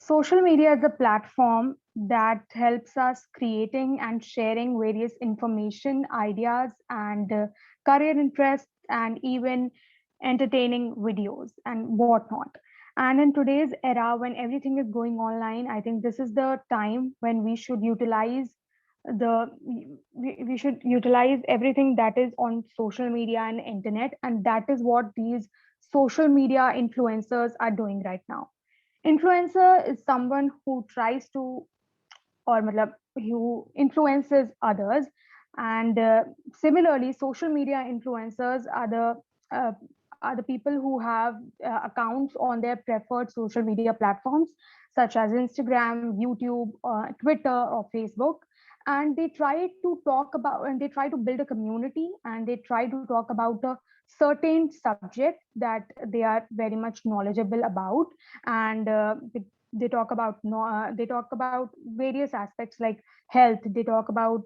Social media is a platform that helps us creating and sharing various information, ideas, and career interests, and even entertaining videos and whatnot. And in today's era, when everything is going online, I think this is the time when the we should utilize everything that is on social media and internet, and that is what these social media influencers are doing right now. Influencer is someone who tries to, or matlab, who influences others. And similarly, social media influencers uh, are the people who have accounts on their preferred social media platforms, such as Instagram, YouTube, Twitter, or Facebook. And they try to talk about, and they try to build a community, and they try to talk about a certain subject that they are very much knowledgeable about. And they talk about they talk about various aspects like health. They talk about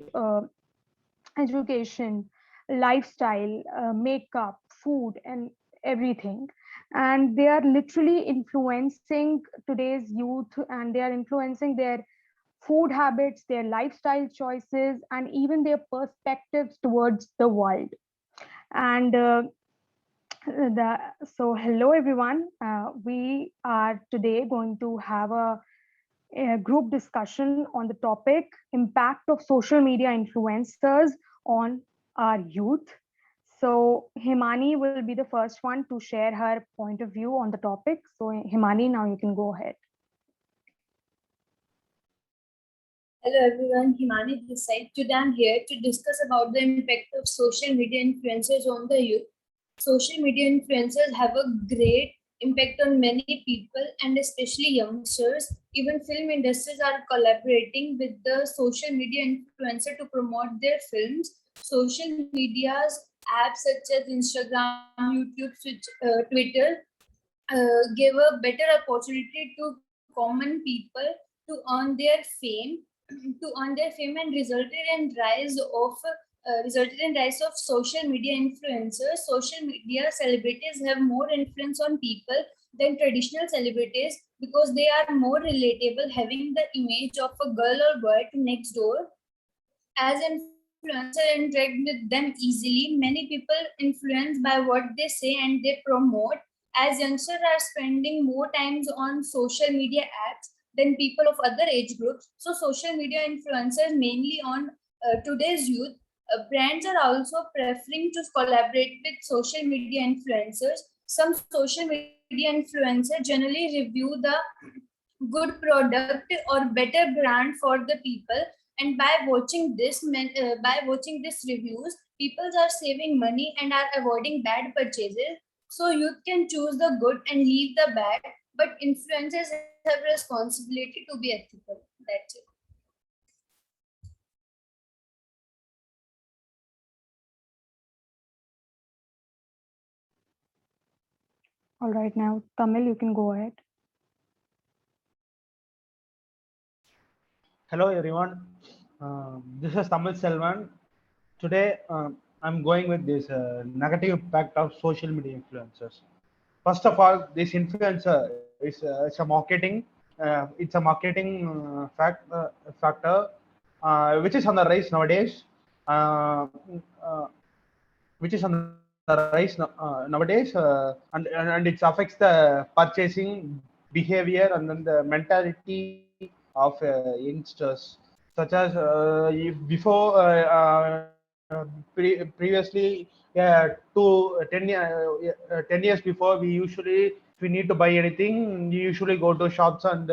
education, lifestyle, makeup, food, and everything. And they are literally influencing today's youth, and they are influencing their food habits, their lifestyle choices, and even their perspectives towards the world. And so hello everyone, we are today going to have a group discussion on the topic impact of social media influencers on our youth. So Himani will be the first one to share her point of view on the topic. So Himani, now you can go ahead. Hello everyone, Himani this side. Today I'm here to discuss about the impact of social media influencers on the youth. Social media influencers have a great impact on many people and especially youngsters. Even film industries are collaborating with the social media influencer to promote their films. Social media's apps such as Instagram, YouTube, Twitter give a better opportunity to common people to earn their fame and resulted in rise of social media influencers. Social media celebrities have more influence on people than traditional celebrities because they are more relatable, having the image of a girl or boy to next door. As influencer interact with them easily, many people influenced by what they say and they promote. As youngsters are spending more times on social media apps than people of other age groups, so social media influencers mainly on today's youth. Brands are also preferring to collaborate with social media influencers. Some social media influencers generally review the good product or better brand for the people, and by watching this reviews, people are saving money and are avoiding bad purchases. So youth can choose the good and leave the bad, but influencers have responsibility to be ethical. That's it. All right, now Tamil, you can go ahead. Hello everyone, this is Tamil Selvan. Today I'm going with this negative impact of social media influencers. First of all, this influencer is it's a marketing, factor which is on the rise nowadays. Uh, uh, which is on the rise nowadays, and it affects the purchasing behavior and then the mentality of youngsters, such as if before previously, yeah, 10 years before, we usually, if we need to buy anything, we usually go to shops and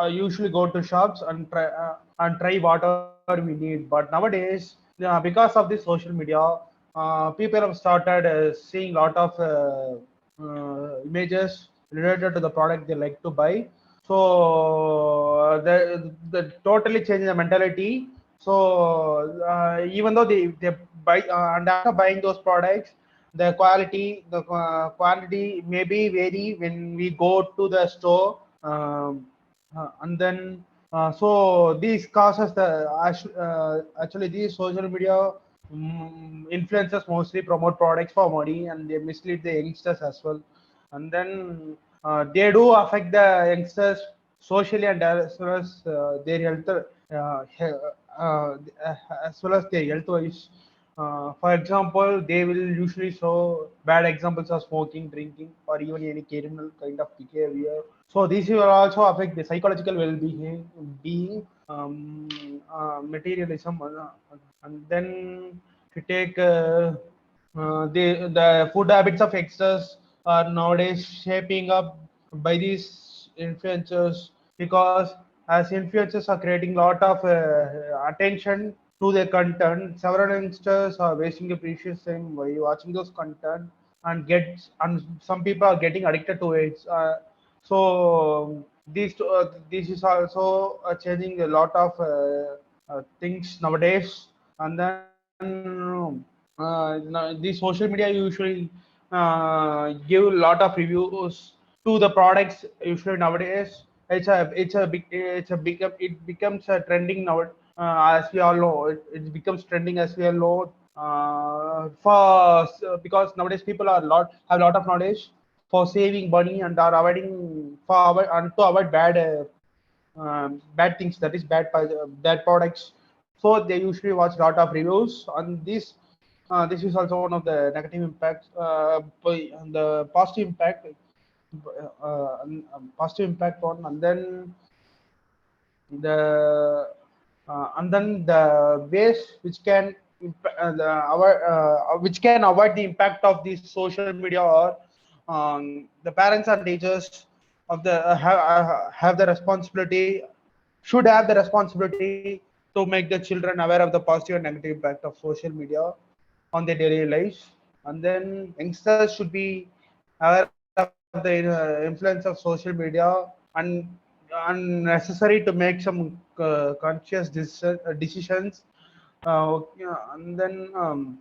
usually go to shops and try whatever we need. But nowadays, because of this social media, people have started seeing lot of images related to the product they like to buy. So the totally changing the mentality. So even though they buy, and after buying those products, the quality may be vary when we go to the store, and then so this causes actually these social media influencers mostly promote products for money, and they mislead the youngsters as well. And then they do affect the youngsters socially and as well as their health, uh, as well as their health wise. For example, they will usually show bad examples of smoking, drinking, or even any criminal kind of behavior. So these will also affect the psychological well-being, materialism, and then to take the food habits of youngsters are nowadays shaping up by these influencers, because as influencers are creating a lot of attention to their content, several youngsters are wasting a precious time by watching those content and some people are getting addicted to it. So this is also changing a lot of things nowadays. And then the social media usually give a lot of reviews to the products. Usually nowadays, it becomes a trending now. As we all know, it becomes trending as we all know. Because nowadays people are have a lot of knowledge for saving money and are avoiding to avoid bad things, that is bad products. So they usually watch a lot of reviews on this. This is also one of the negative impacts. The positive impact, positive impact on, the and then the ways which can which can avoid the impact of this social media, or the parents and teachers of the have the responsibility, should have the responsibility to make the children aware of the positive and negative impact of social media on their daily lives. And then youngsters should be aware of the influence of social media, and unnecessary to make some conscious decisions. Yeah, and then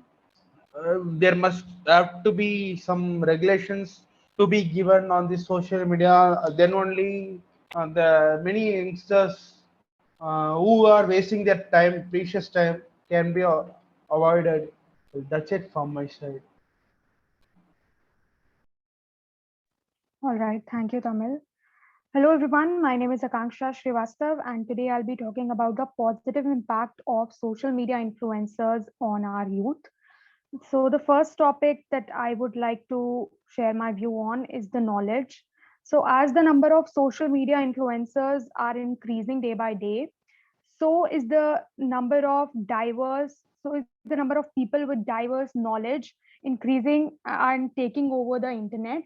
there must have to be some regulations to be given on the social media. Then only the many youngsters who are wasting their time, precious time, can be avoided. That's it from my side. All right, thank you, Tamil. Hello, everyone. My name is Akanksha Srivastav, and today I'll be talking about the positive impact of social media influencers on our youth. So, the first topic that I would like to share my view on is the knowledge. So, as the number of social media influencers are increasing day by day, so is the number of diverse, so is the number of people with diverse knowledge increasing and taking over the internet.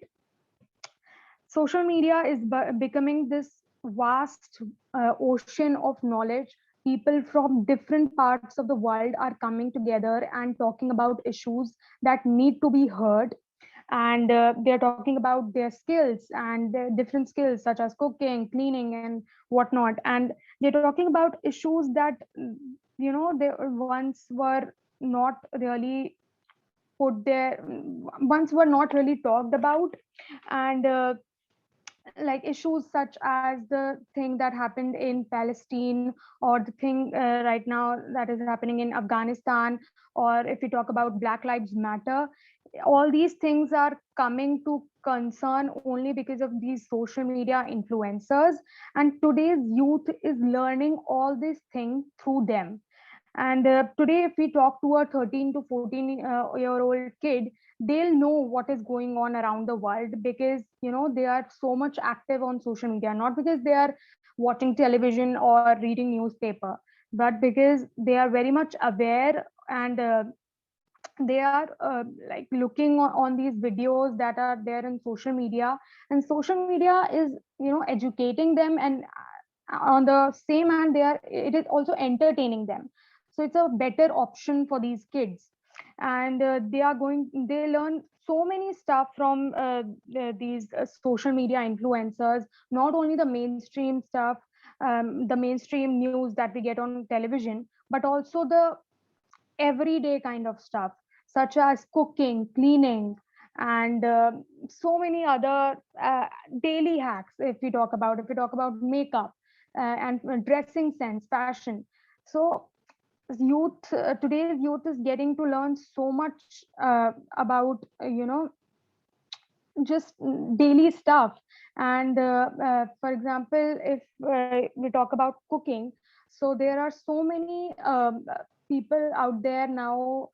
Social media is becoming this vast ocean of knowledge. People from different parts of the world are coming together and talking about issues that need to be heard. And they're talking about their skills and their different skills such as cooking, cleaning, and whatnot. And they're talking about issues that they once were not really put there, once were not really talked about. And like issues such as the thing that happened in Palestine, or the thing right now that is happening in Afghanistan, or if we talk about Black Lives Matter, all these things are coming to concern only because of these social media influencers. And today's youth is learning all these things through them. And today, if we talk to a 13 to 14 year old kid, they'll know what is going on around the world, because they are so much active on social media, not because they are watching television or reading newspaper, but because they are very much aware. And they are like looking on these videos that are there in social media. And social media is educating them, and on the same hand, it is also entertaining them. So it's a better option for these kids. And they learn so many stuff from these social media influencers, not only the mainstream stuff, the mainstream news that we get on television, but also the everyday kind of stuff, such as cooking, cleaning, and so many other daily hacks. If we talk about makeup, and dressing sense, fashion. So today's youth is getting to learn so much about just daily stuff. And for example, if we talk about cooking, so there are so many people out there now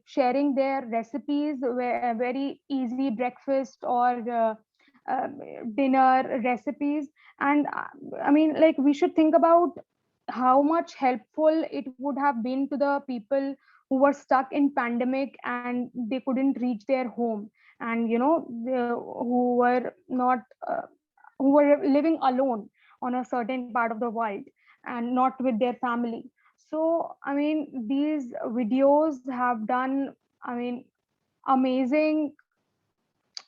sharing their recipes, very easy breakfast or uh, dinner recipes. And I mean, like, we should think about how much helpful it would have been to the people who were stuck in pandemic and they couldn't reach their home, and who were not who were living alone on a certain part of the world and not with their family. So I mean, these videos have done, I mean, amazing.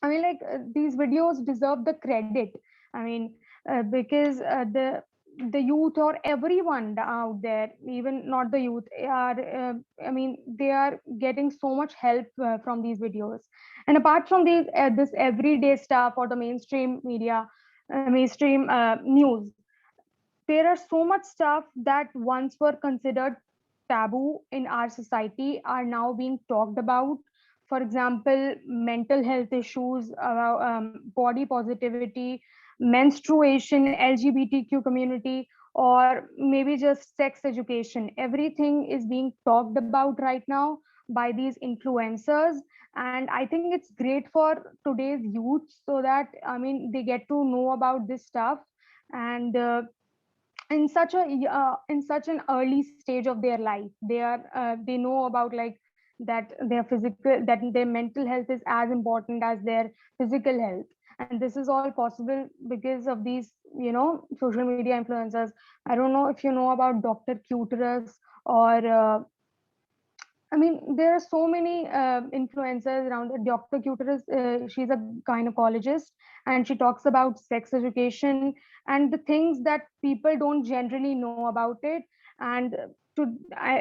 I mean, like, these videos deserve the credit. I mean, because the youth or everyone out there, even not the youth, are I mean, they are getting so much help from these videos. And apart from these, this everyday stuff or the mainstream media, mainstream news, there are so much stuff that once were considered taboo in our society are now being talked about. For example, mental health issues, body positivity, menstruation, LGBTQ community, or maybe just sex education. Everything is being talked about right now by these influencers. And I think it's great for today's youth, so that, I mean, they get to know about this stuff. And in such an early stage of their life, they know about, like, that their physical, that their mental health is as important as their physical health. And this is all possible because of these, social media influencers. I don't know if you know about Dr. Cuterus, or I mean, there are so many influencers around it. Dr. Cuter is, she's a gynecologist, and she talks about sex education and the things that people don't generally know about it. And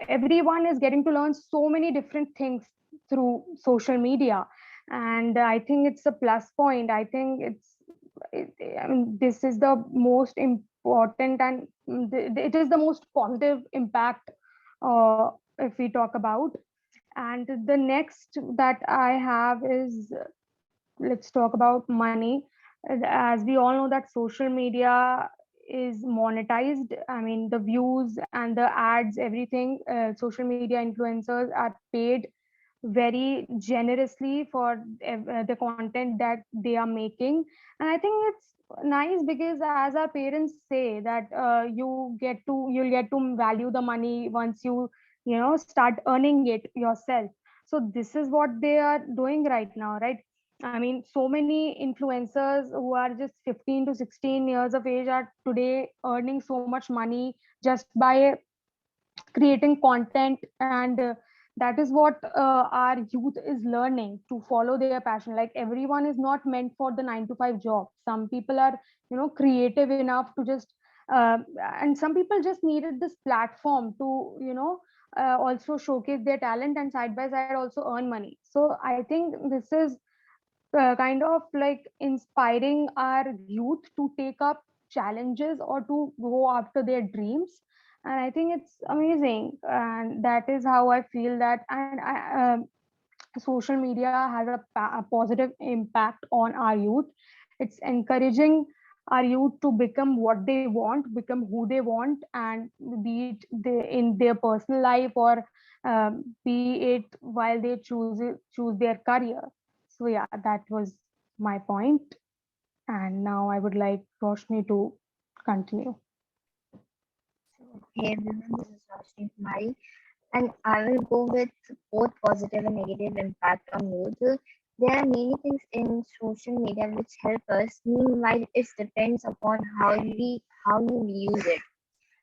everyone is getting to learn so many different things through social media. And I think it's a plus point. I think I mean, this is the most important, and it is the most positive impact if we talk about. And the next that I have is, let's talk about money. As we all know that social media is monetized. I mean, the views and the ads, everything, social media influencers are paid very generously for the content that they are making. And I think it's nice because, as our parents say, that you'll get to value the money once you start earning it yourself. So this is what they are doing right now, right? I mean, so many influencers who are just 15 to 16 years of age are today earning so much money just by creating content. And that is what our youth is learning, to follow their passion. Like, everyone is not meant for the 9 to 5 job. Some people are creative enough to just and some people just needed this platform to also showcase their talent, and side by side also earn money. So I think this is kind of like inspiring our youth to take up challenges or to go after their dreams. And I think it's amazing, and that is how I feel that. And social media has a positive impact on our youth. It's encouraging our youth to become what they want, become who they want, and be it in their personal life, or be it while they choose their career. So yeah, that was my point. And now I would like Roshni to continue. Hey everyone, this is Roshni Kumari, and I will go with both positive and negative impact on youth. There are many things in social media which help us. Meanwhile, it depends upon how you use it.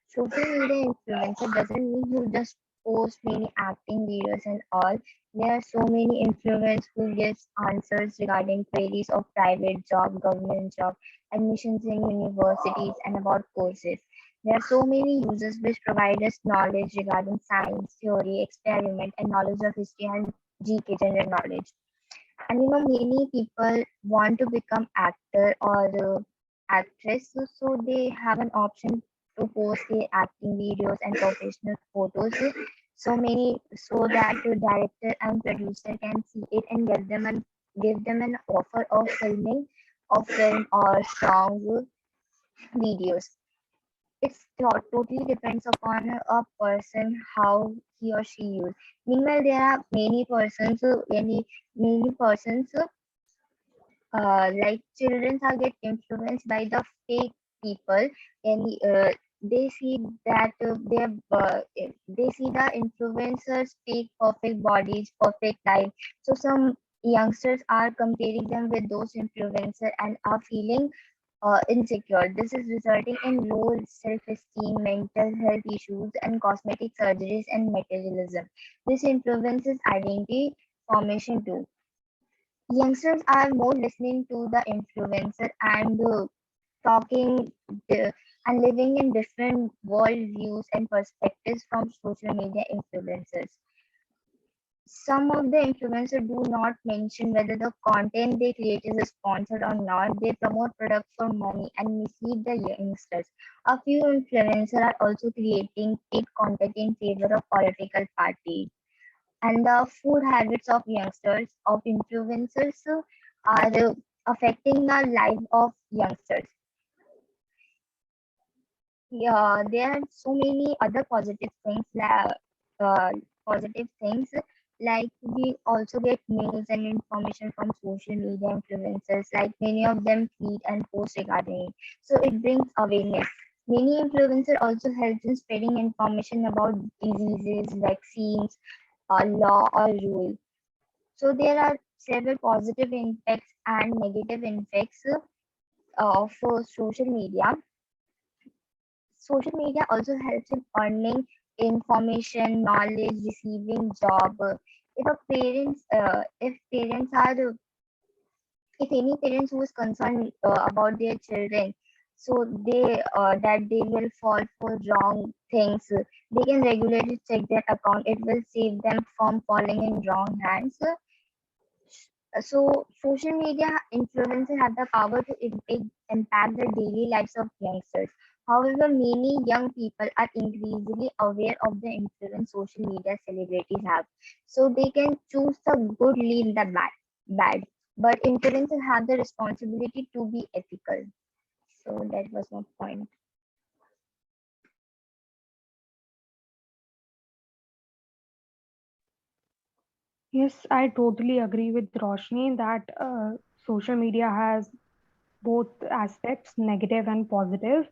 Social media influencer doesn't mean you just post many acting videos and all. There are so many influencers who gives answers regarding queries of private job, government job, admissions in universities, and about courses. There are so many users which provide us knowledge regarding science, theory, experiment, and knowledge of history and GK general knowledge. And many people want to become actor or actress, so they have an option to post their acting videos and professional photos. So that the director and producer can see it and give them an give them an offer of filming of film or song videos. It's totally depends upon a person how he or she use. Meanwhile, there are many persons like children are get influenced by the fake people, and they see that they see the influencers fake perfect bodies, perfect life. So some youngsters are comparing them with those influencers and are feeling insecure. This is resulting in low self-esteem, mental health issues, and cosmetic surgeries and materialism. This influences identity formation too. Youngsters are more listening to the influencer and talking and living in different world views and perspectives from social media influencers. Some of the influencers do not mention whether the content they create is sponsored or not. They promote products for money and mislead the youngsters. A few influencers are also creating paid content in favor of political parties. And the food habits of youngsters, of influencers, are affecting the life of youngsters. Yeah, there are so many other uh, positive things like we also get news and information from social media influencers. Like many of them tweet and post regarding it, so it brings awareness. Many influencers also help in spreading information about diseases, vaccines, law or rule. So there are several positive impacts and negative impacts of social media. Social media also helps in earning information, knowledge, receiving job. If parents are, if any parents who is concerned about their children, so that they will fall for wrong things, they can regularly check their account. It will save them from falling in wrong hands. So social media influencers have the power to impact the daily lives of youngsters. However, many young people are increasingly aware of the influence social media celebrities have. So they can choose the good, leave the bad. But influencers have the responsibility to be ethical. So that was my point. Yes, I totally agree with Roshni that social media has both aspects, negative and positive,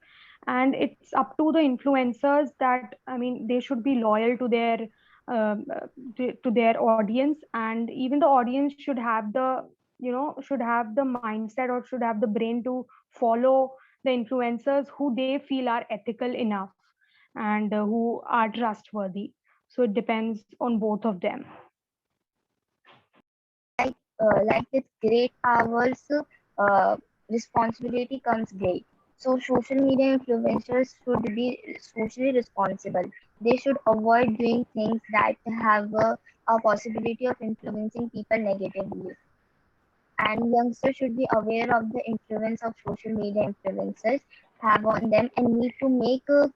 and it's up to the influencers that, I mean, they should be loyal to their to their audience, and even the audience should have the, should have the mindset or should have the brain to follow the influencers who they feel are ethical enough and who are trustworthy. So it depends on both of them. Like with great powers, uh, responsibility comes great. So social media influencers should be socially responsible. They should avoid doing things that have a possibility of influencing people negatively. And youngsters should be aware of the influence of social media influencers have on them and need to make a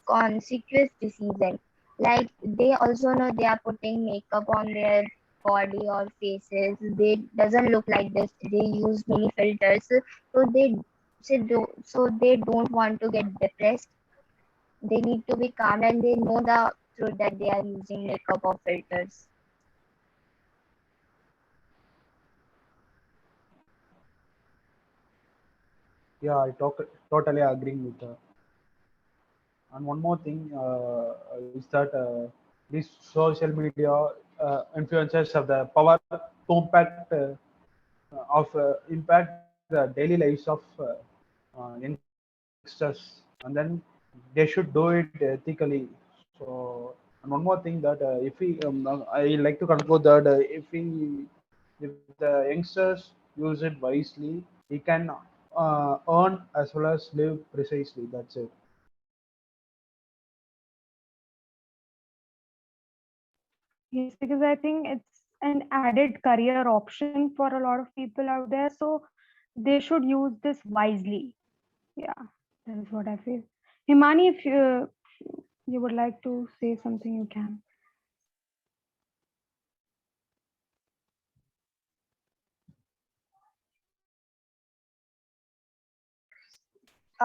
consequence decision. Like they also know they are putting makeup on their body or faces. They doesn't look like this. They use many filters, so they don't want to get depressed. They need to be calm and they know the truth that they are using makeup or filters. Yeah, totally agree with her. And one more thing is that these social media influencers have the power to impact the daily lives of youngsters, and then they should do it ethically. So, and one more thing that if we, I like to conclude that if the youngsters use it wisely, he can earn as well as live precisely. That's it. Yes, because I think it's an added career option for a lot of people out there. So they should use this wisely. Yeah, that is what I feel. Himani, if you would like to say something, you can.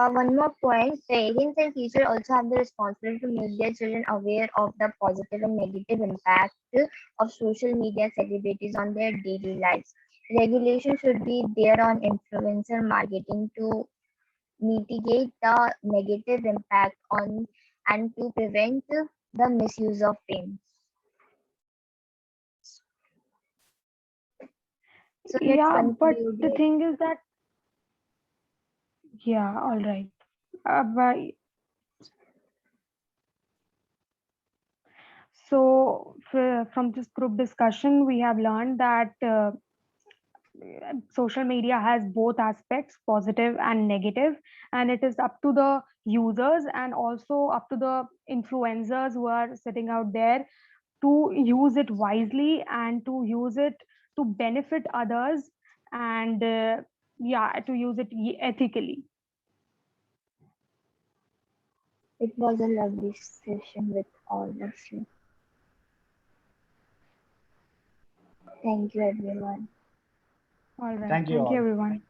One more point, parents and teachers also have the responsibility to make their children aware of the positive and negative impact of social media celebrities on their daily lives. Regulation should be there on influencer marketing to mitigate the negative impact on and to prevent the misuse of fame. So let's Yeah, but conclude the it. thing is that, yeah, all right. But so from this group discussion, we have learned that social media has both aspects, positive and negative, and it is up to the users and also up to the influencers who are sitting out there to use it wisely and to use it to benefit others, and yeah, to use it ethically. It was a lovely session with all of you. Thank you, everyone. All right, Thank you thank you all. everyone.